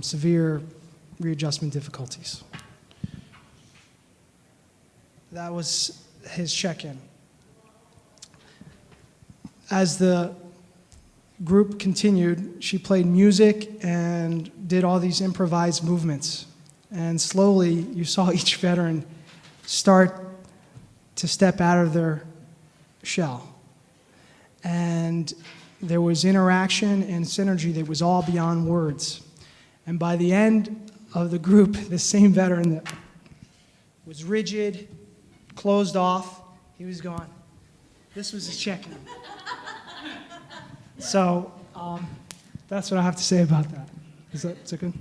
severe readjustment difficulties. That was his check-in. As the group continued, she played music and did all these improvised movements. And slowly, you saw each veteran start to step out of their shell. And there was interaction and synergy that was all beyond words. And by the end of the group, the same veteran that was rigid, closed off, he was gone. This was his check-in. So that's what I have to say about that. Is that good?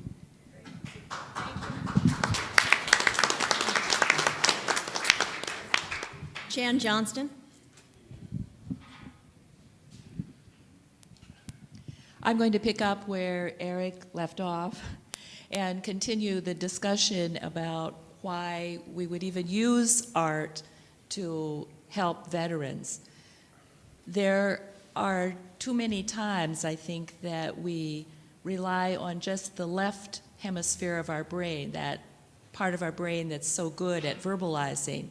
Jan Johnston. I'm going to pick up where Eric left off and continue the discussion about why we would even use art to help veterans. There are too many times, I think, that we rely on just the left hemisphere of our brain, that part of our brain that's so good at verbalizing,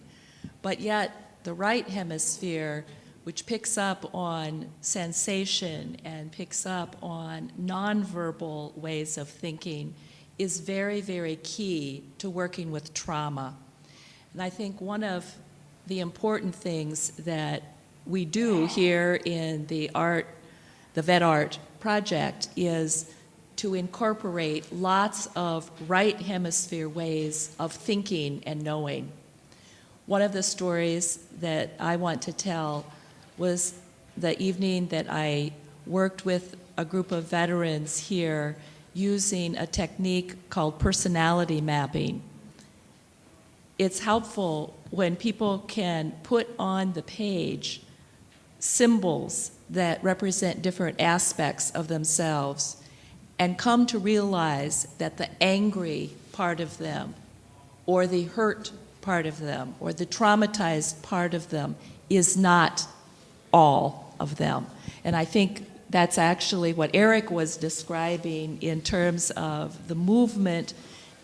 but yet the right hemisphere, which picks up on sensation and picks up on nonverbal ways of thinking, is very, very key to working with trauma. And I think one of the important things that we do here in the Vet Art project is to incorporate lots of right hemisphere ways of thinking and knowing. One of the stories that I want to tell was the evening that I worked with a group of veterans here using a technique called personality mapping. It's helpful when people can put on the page symbols that represent different aspects of themselves and come to realize that the angry part of them, or the hurt part of them, or the traumatized part of them is not all of them. And I think that's actually what Eric was describing in terms of the movement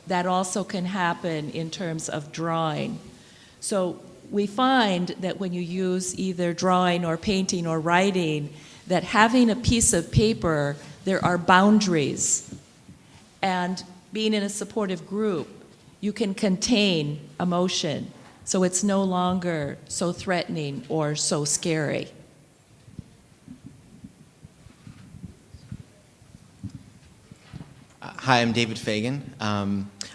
that also can happen in terms of drawing. So we find that when you use either drawing or painting or writing, that having a piece of paper, there are boundaries. And being in a supportive group, you can contain emotion, so it's no longer so threatening or so scary. Hi, I'm David Fagan.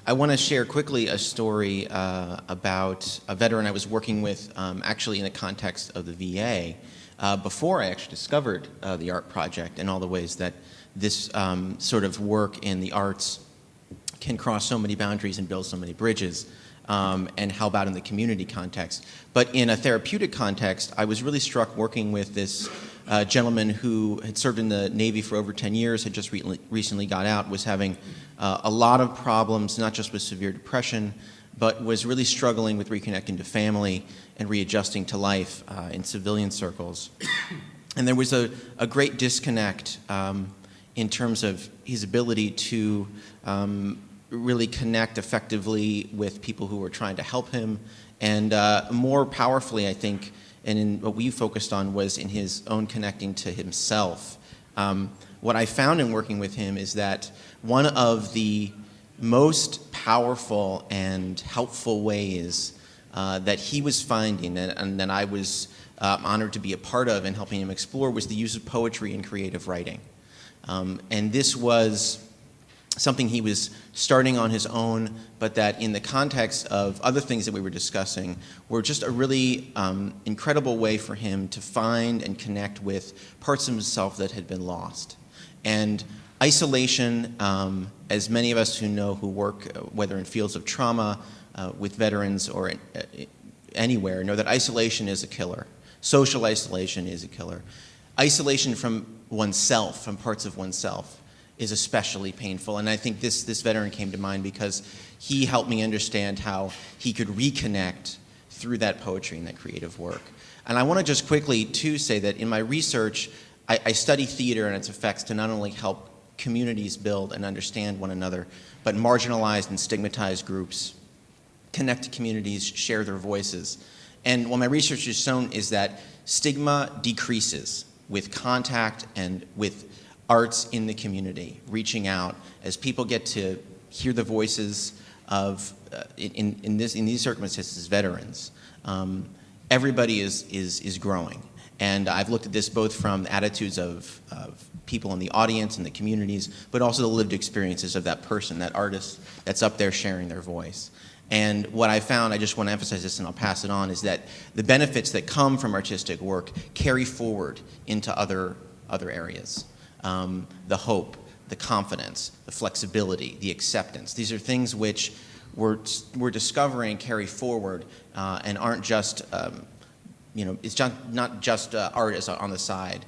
I want to share quickly a story about a veteran I was working with actually in the context of the VA before I actually discovered the art project and all the ways that this sort of work in the arts can cross so many boundaries and build so many bridges and help out in the community context. But in a therapeutic context, I was really struck working with this gentleman who had served in the Navy for over 10 years, had just recently got out, was having a lot of problems, not just with severe depression, but was really struggling with reconnecting to family and readjusting to life in civilian circles. And there was a great disconnect in terms of his ability to really connect effectively with people who were trying to help him, and more powerfully, I think, and in what we focused on was in his own connecting to himself. What I found in working with him is that one of the most powerful and helpful ways that he was finding, and that I was honored to be a part of and helping him explore, was the use of poetry and creative writing. And this was something he was starting on his own, but that in the context of other things that we were discussing were just a really incredible way for him to find and connect with parts of himself that had been lost. And isolation, as many of us who know who work, whether in fields of trauma, with veterans or anywhere, know that isolation is a killer. Social isolation is a killer. Isolation from oneself, from parts of oneself, is especially painful. And I think this veteran came to mind because he helped me understand how he could reconnect through that poetry and that creative work. And I want to just quickly, too, say that in my research, I study theater and its effects to not only help communities build and understand one another, but marginalized and stigmatized groups connect to communities, share their voices. And what my research has shown is that stigma decreases with contact and with arts in the community, reaching out as people get to hear the voices of, in these circumstances, veterans. Everybody is growing. And I've looked at this both from attitudes of people in the audience and the communities, but also the lived experiences of that person, that artist that's up there sharing their voice. And what I found, I just want to emphasize this and I'll pass it on, is that the benefits that come from artistic work carry forward into other areas. The hope, the confidence, the flexibility, the acceptance. These are things which we're discovering carry forward and aren't just, it's not just art as on the side.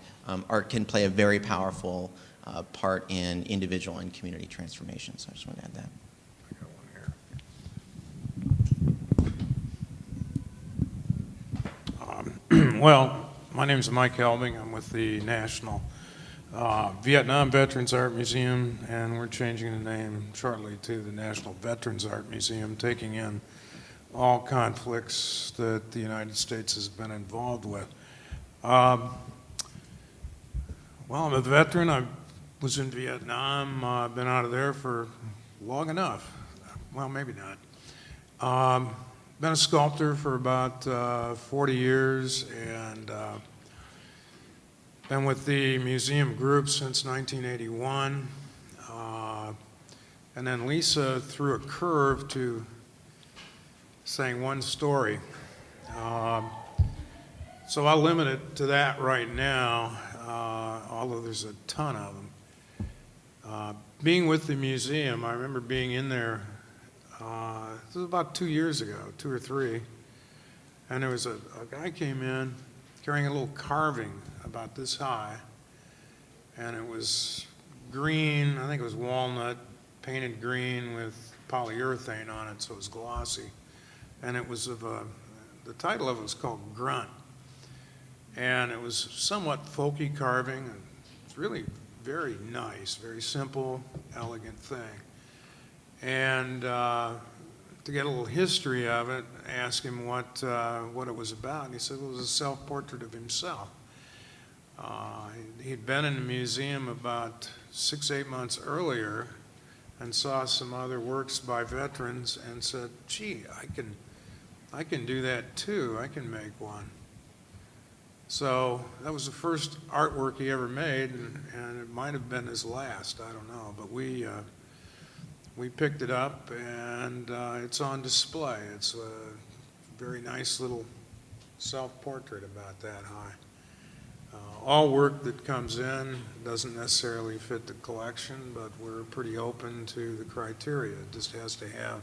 Art can play a very powerful part in individual and community transformation. So I just want to add that. Well, my name is Mike Helbing. I'm with the National Vietnam Veterans Art Museum, and we're changing the name shortly to the National Veterans Art Museum, taking in all conflicts that the United States has been involved with. Well, I'm a veteran. I was in Vietnam. I've been out of there for long enough. Well, maybe not. Been a sculptor for about 40 years, and been with the museum group since 1981. And then Lisa threw a curve to saying one story. So I'll limit it to that right now, although there's a ton of them. Being with the museum, I remember being in there, this was about 2 years ago, 2 or 3, and there was a guy came in carrying a little carving about this high, and it was green, I think it was walnut, painted green with polyurethane on it, so it was glossy. And it was of the title of it was called Grunt. And it was somewhat folky carving, and it's really very nice, very simple, elegant thing. And to get a little history of it, I asked him what it was about, and he said it was a self-portrait of himself. He'd been in the museum about 6-8 months earlier and saw some other works by veterans and said, gee, I can do that too, I can make one. So that was the first artwork he ever made, and it might have been his last, I don't know, but we picked it up, and it's on display. It's a very nice little self-portrait about that high. All work that comes in doesn't necessarily fit the collection, but we're pretty open to the criteria. It just has to have,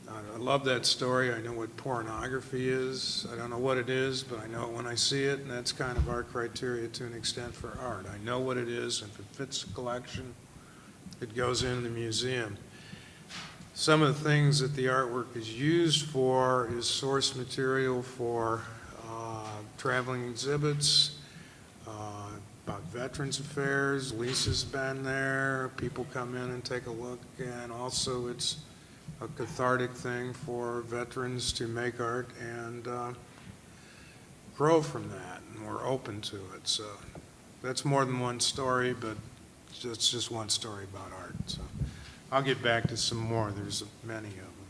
I love that story. I know what pornography is. I don't know what it is, but I know it when I see it, and that's kind of our criteria to an extent for art. I know what it is, and if it fits the collection, it goes in the museum. Some of the things that the artwork is used for is source material for traveling exhibits, about Veterans Affairs. Lisa's been there. People come in and take a look, and also it's a cathartic thing for veterans to make art and grow from that, and we're open to it. So that's more than one story, but it's just one story about art. So I'll get back to some more. There's many of them.